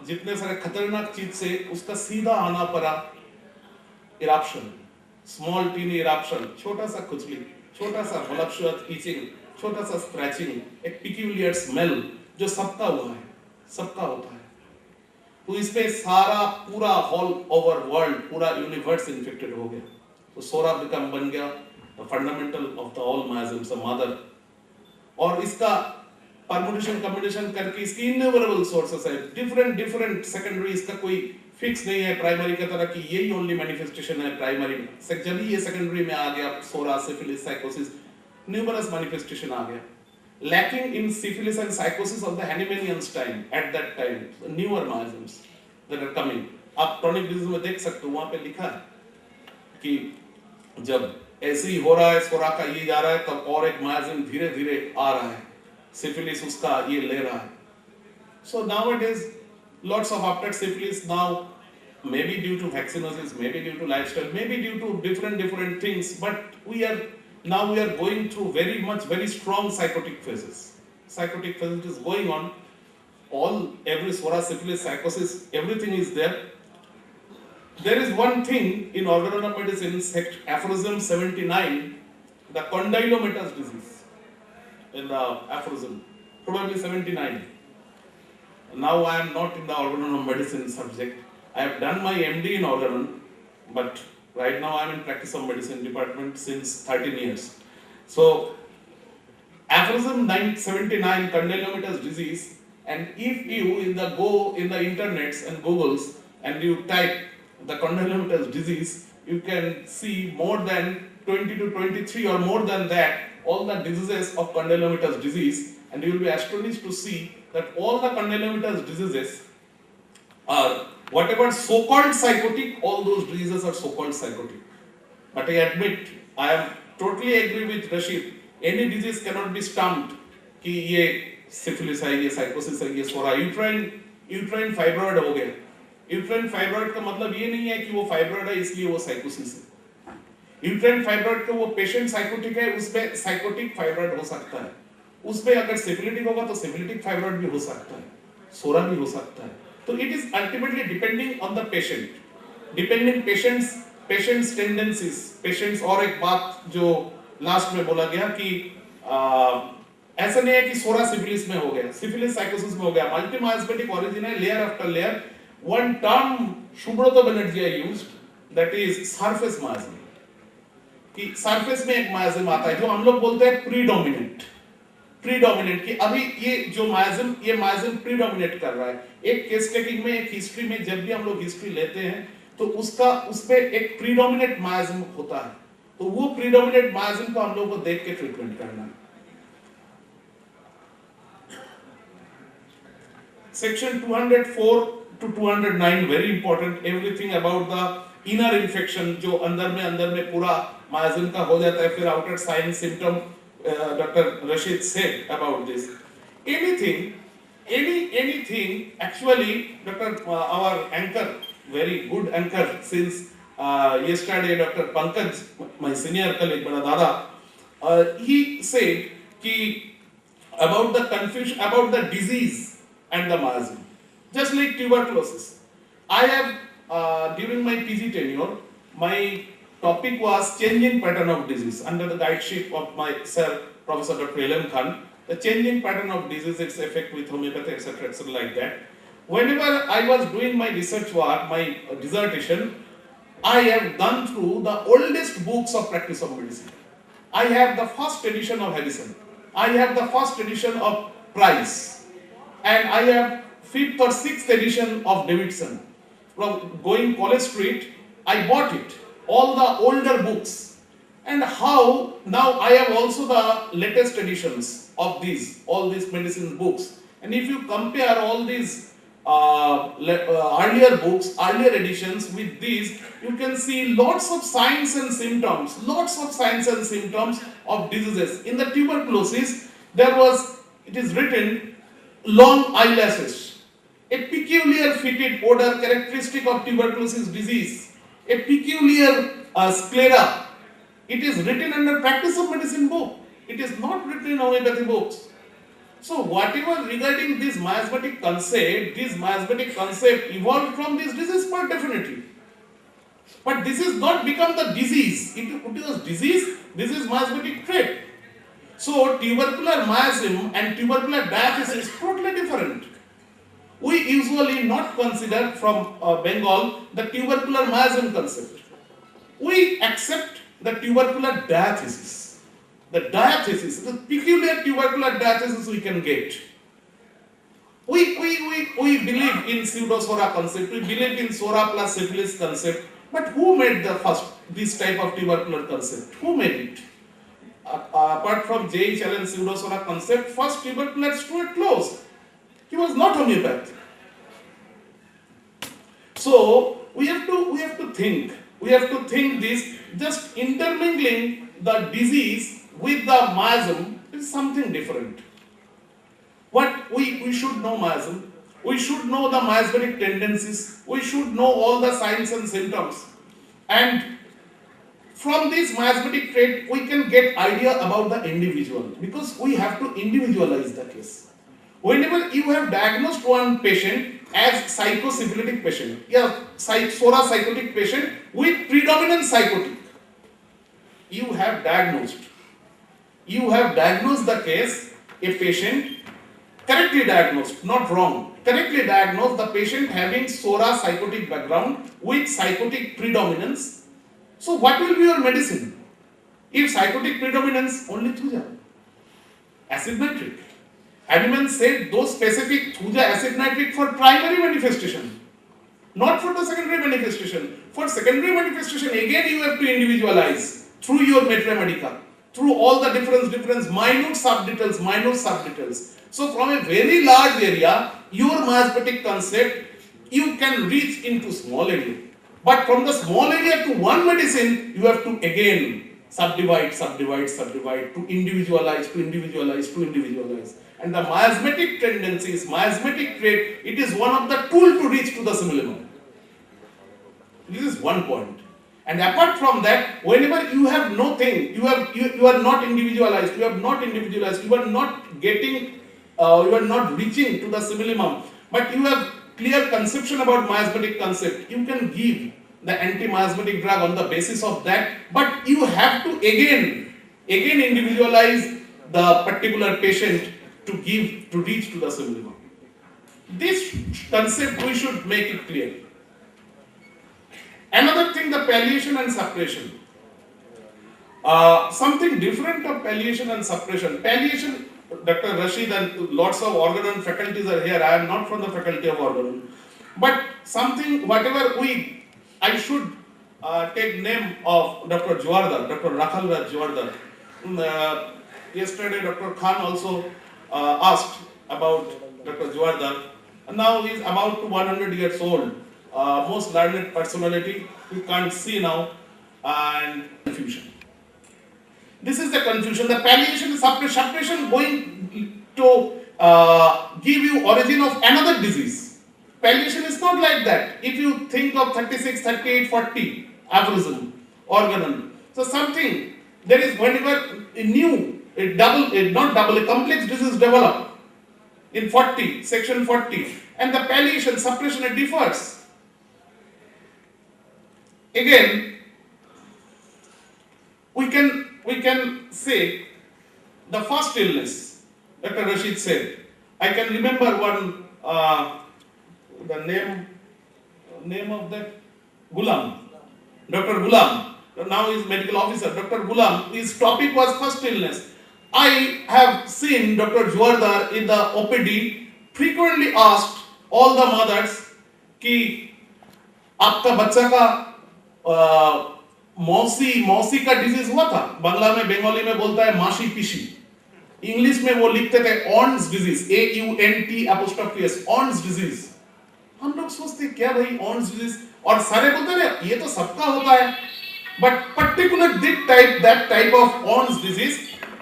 जितने सारे खतरनाक चीज से उसका सीधा आना पड़ा इरप्शन, स्मॉल टीनी इरप्शन, छोटा सा खुजली, छोटा सा वॉलप्शुअस इचिंग, छोटा सा स्क्रैचिंग, एक पिक्यूलियर स्मेल जो सबका हुआ है, सबका होता है। तो इसमें सारा पूरा ऑल ओवर वर्ल्ड, पूरा यूनिवर्स इन्फेक्टेड हो गया। तो सोरा बिकम बन गया the fundamental of the all miasms, mother. और इसका परमुटेशन कम्बिनेशन करके इसकी इन्यूमरेबल सोर्सेस है, डिफरेंट डिफरेंट सेकेंडरी, इसका कोई फिक्स नहीं है प्राइमरी की तरह कि यही ओनली मैनिफेस्टेशन है प्राइमरी में। जब ये सेकेंडरी में आ गया सोरा, सिफिलिस, साइकोसिस, न्यूमरस मैनिफेस्टेशन आ गया। Lacking in syphilis and psychosis of the Hahnemannian's time, at that time, the newer miasms that are coming. आप chronic disease में देख सकते हो, वहाँ पे लिखा है कि जब ऐसे ही हो रहा है, सोरा का ये जा रहा है, तब और एक miasm धीरे धीरे आ रहा है, syphilis उसका ये ले रहा है. So nowadays, lots of after syphilis now, maybe due to vaccinosis, maybe due to lifestyle, maybe due to different things, but now we are going through very strong psychotic phases. Psychotic phases is going on. Every swara, syphilis, psychosis, everything is there. There is one thing in organon medicine, aphorism 79, the condylomatous disease. In the aphorism, probably 79. Now I am not in the organon medicine subject. I have done my MD in organon, but right now I am in practice of medicine department since 13 years. So, aphorism 979, condylomatous disease, and if you go in the internets and Googles and you type the condylomatous disease, you can see more than 20 to 23 or more than that, all the diseases of condylomatous disease, and you will be astonished to see that all the condylomatous diseases are whatever so-called psychotic, all those diseases are so-called psychotic. But I admit, I am totally agree with Rashid. Any disease cannot be stumped कि ये syphilis है, ये psychosis है, ये सोरा, uterine fibroid हो गया. Uterine fibroid का मतलब ये नहीं है कि वो fibroid है इसलिए वो psychosis है. Uterine fibroid का वो patient psychotic है, उसमें psychotic fibroid हो सकता है. उसमें अगर syphilitic होगा तो syphilitic fibroid भी हो सकता है, सोरा भी हो सकता है. So it is ultimately depending on the patient, depending patient's tendencies, patients. और एक बात जो लास्ट में बोला गया कि ऐसा नहीं है कि सोरा सिफिलिस में हो गया, सिफिलिस साइकोसिस में हो गया, मल्टीमाइस्मेटिक ओरिजिन है, layer after layer. One term Subrata Banerjee used, that is surface miasm. कि सरफेस में एक माइजम आता है जो हम लोग बोलते हैं प्रीडोमिनेंट कि अभी ये जो माइजम प्रीडोमिनेट कर रहा है. एक केस टेकिंग में, एक हिस्ट्री में, जब भी हम लोग हिस्ट्री लेते हैं तो उस पे एक प्रीडोमिनेंट माइजम होता है, तो वो प्रीडोमिनेंट माइजम को हम लोग को देख के ट्रीटमेंट करना है. Section 204 to 209 very important, everything about the inner infection जो अंदर में पूरा माइजम का हो जाता है. फिर outer sign symptom, Dr. Rashid said about this. Anything, actually, our anchor, very good anchor since yesterday, Dr. Pankaj, my senior colleague, bada dada, he said about the confusion, about the disease and the miasm. Just like tuberculosis. I have, during my PG tenure, my topic was changing pattern of disease under the guideship of my sir, Professor Dr. Elam Khan. The changing pattern of disease, its effect with homeopathy, etc., like that. Whenever I was doing my research work, my dissertation, I have gone through the oldest books of practice of medicine. I have the first edition of Harrison. I have the first edition of Price. And I have 5th or 6th edition of Davidson. From going College Street, I bought it. All the older books, and how now I have also the latest editions of all these medicine books. And if you compare all these earlier books, earlier editions with these, you can see lots of signs and symptoms of diseases. In the tuberculosis, it is written long eyelashes, a peculiar fetid odor characteristic of tuberculosis disease, a peculiar sclera. It is written under practice of medicine book. It is not written in homeopathy books. So whatever regarding this miasmatic concept evolved from this disease part definitely. But this is not become the disease. It was disease, this is miasmatic trait. So tubercular miasm and tubercular diathesis is totally different. We usually not consider from Bengal the tubercular miasm concept. We accept the tubercular diathesis. The diathesis, the peculiar tubercular diathesis we can get. We believe in pseudosora concept, we believe in sora plus syphilis concept, but who made the first this type of tubercular concept? Who made it? Apart from J.H. Allen pseudosora concept, first tubercular Stuart Close. He was not homeopath. So we have to think this, just intermingling the disease with the miasm is something different. What we should know miasm, we should know the miasmatic tendencies, we should know all the signs and symptoms, and from this miasmatic trait we can get idea about the individual, because we have to individualize the case. Whenever you have diagnosed one patient as psychosyphilitic patient, sora psychotic patient with predominant psychotic, you have diagnosed the case, a patient correctly diagnosed, not wrong, correctly diagnosed the patient having sora psychotic background with psychotic predominance. So what will be your medicine? If psychotic predominance, only thuja, acid nitric. Hahnemann said those specific thuja acid nitric for primary manifestation, not for the secondary manifestation. For secondary manifestation, again you have to individualize through your Mitra Medica, through all the difference, minute subdetails. So from a very large area, your miasmatic concept, you can reach into small area. But from the small area to one medicine, you have to again subdivide, to individualize. And the miasmatic tendencies, miasmatic trait, it is one of the tools to reach to the simillimum. This is one point. And apart from that, whenever you have nothing, you are not individualized, you are not getting, you are not reaching to the simillimum, but you have clear conception about miasmatic concept, you can give the anti-miasmatic drug on the basis of that, but you have to again individualize the particular patient to reach to the simillimum. This concept we should make it clear. Another thing, the palliation and suppression. Something different of palliation and suppression. Palliation, Dr. Rashid and lots of organon faculties are here. I am not from the faculty of organon. But something, I should take name of Dr. Juardar, Dr. Rakhal Raj Juardar. Yesterday Dr. Khan also asked about Dr. Juardar. And now he is about to 100 years old. Most learned personality, you can't see now, and confusion. This is the confusion. The palliation and suppression going to give you origin of another disease. Palliation is not like that. If you think of 36, 38, 40 aphorism, organon. So something, there is whenever a complex disease develop in 40, section 40, and the palliation, suppression, it differs. Again, we can say the first illness, Dr. Rashid said. I can remember one, the name of that, Ghulam. Dr. Ghulam, now he is medical officer. Dr. Ghulam, his topic was first illness. I have seen Dr. Juardar in the OPD frequently asked all the mothers कि आपका बच्चा का मौसी का disease हुआ था. बांग्ला में, बंगाली में बोलता है माशी पीशी. इंग्लिश में वो लिखते थे ऑन्स डिजीज, AUNT', ऑन्स डिजीज. हम लोग सोचते क्या भाई ऑन्स डिजीज, और सारे बोलते हैं ये तो सबका होता है. But particular that type of ones disease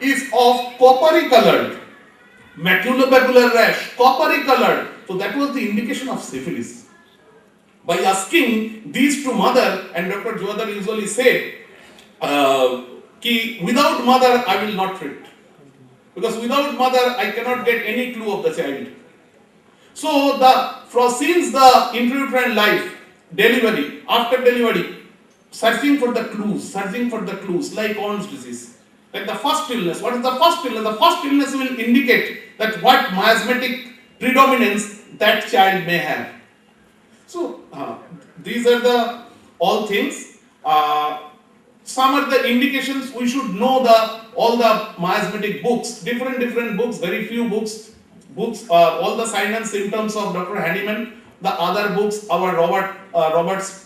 is of coppery colored, maculopapular rash, coppery colored. So that was the indication of syphilis. By asking these two mother, and Dr. Juardar usually said, without mother I will not treat. because without mother I cannot get any clue of the child. So since the intrauterine life, delivery, after delivery, searching for the clues like Crohn's disease. Like the first illness, what is the first illness? The first illness will indicate that what miasmatic predominance that child may have. So these are the all things. Some are the indications. We should know all the miasmatic books, different books, very few books. All the signs and symptoms of Dr. Hanneman. The other books, our Robert's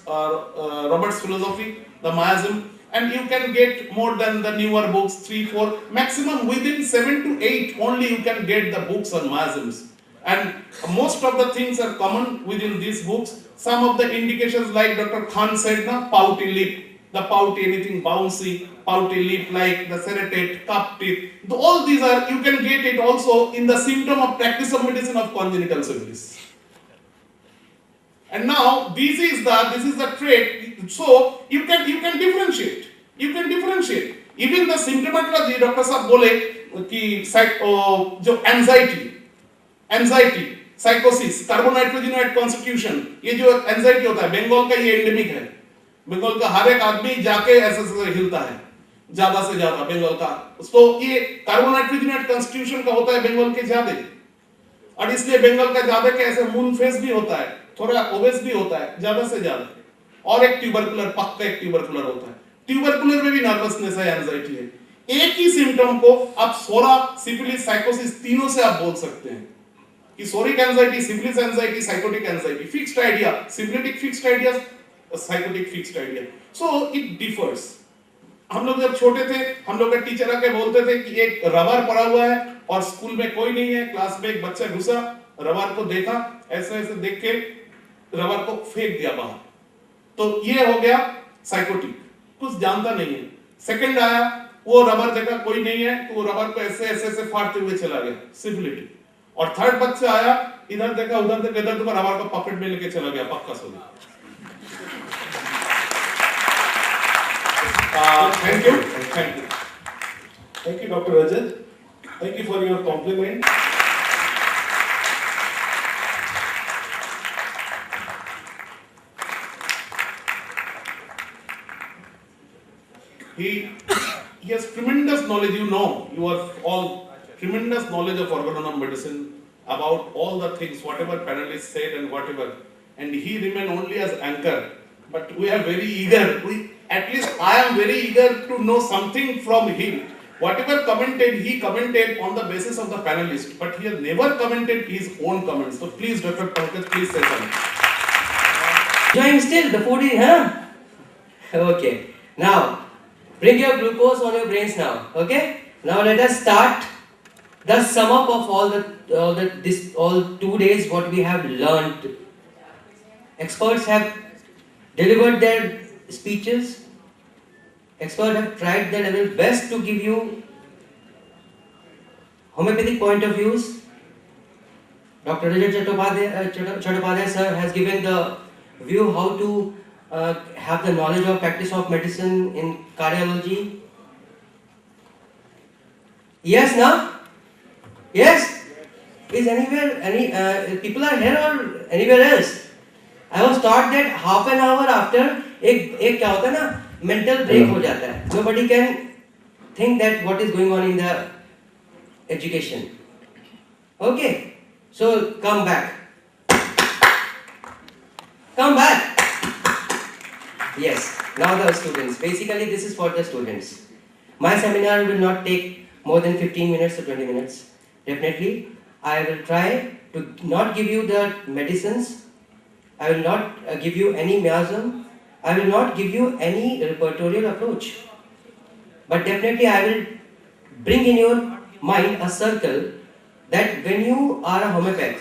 philosophy, the miasm, and you can get more than the newer books, 3, 4, maximum within 7 to 8 only you can get the books on miasms. And most of the things are common within these books. Some of the indications, like Dr. Khan said, pouty lip, the pouty, anything bouncy, pouty lip, like the serrated, cup teeth. All these are, you can get it also in the symptom of practice of medicine of congenital syphilis. And now this is the trait. So you can differentiate. Even the symptomatology, Dr. साहब बोले कि जो anxiety, साइकोसिस, कार्बोनाइट्रोजिनोइड constitution, ये जो anxiety होता है, बंगाल का ये एंडेमिक है. बंगाल का हर एक आदमी जाके ऐसे हिलता है ज्यादा से ज्यादा बंगाल का. तो ये कार्बोनाइट्रोजिनोइड कॉन्स्टिट्यूशन का होता है बंगाल के ज्यादा, और इसलिए बंगाल का ज्यादा के ऐसे मून फेस भी होता है, थोड़ा ओबेस भी होता है ज्यादा से ज्यादा, और एक ट्यूबरकुलर, पक्का एक ट्यूबरकुलर होता है. ट्यूबरकुलर में भी नर्वसनेस है, एंजाइटी है. एक ही सिम्टम को आप सोरा, सिफिलिस, साइकोसिस तीनों से आप बोल सकते हैं कि सोरिक anxiety, syphilis anxiety, psychotic anxiety. Fixed idea, syphilitic fixed idea, psychotic fixed idea. So it differs. हम लोग जब छोटे थे, हम लोग का टीचर आके बोलते थे कि एक रबर पड़ा हुआ है और स्कूल में कोई नहीं है, क्लास में एक बच्चा घुसा, रबर को देखा, ऐसे ऐसे देख के रबर को फेंक दिया बाहर. तो ये हो गया साइकोटिक, कुछ जानता नहीं है. सेकंड आया, वो रबर देखा कोई नहीं है, तो वो रबर को ऐसे ऐसे ऐसे फाड़ते हुए चला गया, सिफिलिटिक. और थर्ड बच्चा आया, इधर देखा उधर देखा, इधर देखा, रबर को पॉकेट में लेके चला गया, पक्का सो गया. Thank you, Dr. Rajat. Thank you for your compliment. He has tremendous knowledge. You are all tremendous knowledge of organon medicine, about all the things, whatever panelists said and whatever. And he remained only as anchor. But we are very eager. At least I am very eager to know something from him. Whatever he commented on the basis of the panelists, but he has never commented his own comments. So please, Dr. Pankaj, please say something. Enjoying still the food, huh? Okay. Now, bring your glucose on your brains now. Okay. Now let us start the sum up of all 2 days what we have learned. Experts have delivered their speeches. Experts have tried their level best to give you homeopathic point of views. Dr. Rajat Chattopadhyay sir has given the view how to have the knowledge of practice of medicine in cardiology. Yes, na? Yes? Is anywhere, people are here or anywhere else? I was taught that half an hour after एक क्या होता है ना, mental break हो जाता है. Nobody can think that what is going on in the education. Okay, so come back. Come back. Yes. Now the students. Basically, this is for the students. My seminar will not take more than 15 minutes to 20 minutes. Definitely, I will try to not give you the medicines. I will not give you any miasm. I will not give you any repertorial approach. But definitely I will bring in your mind a circle that when you are a homeopath,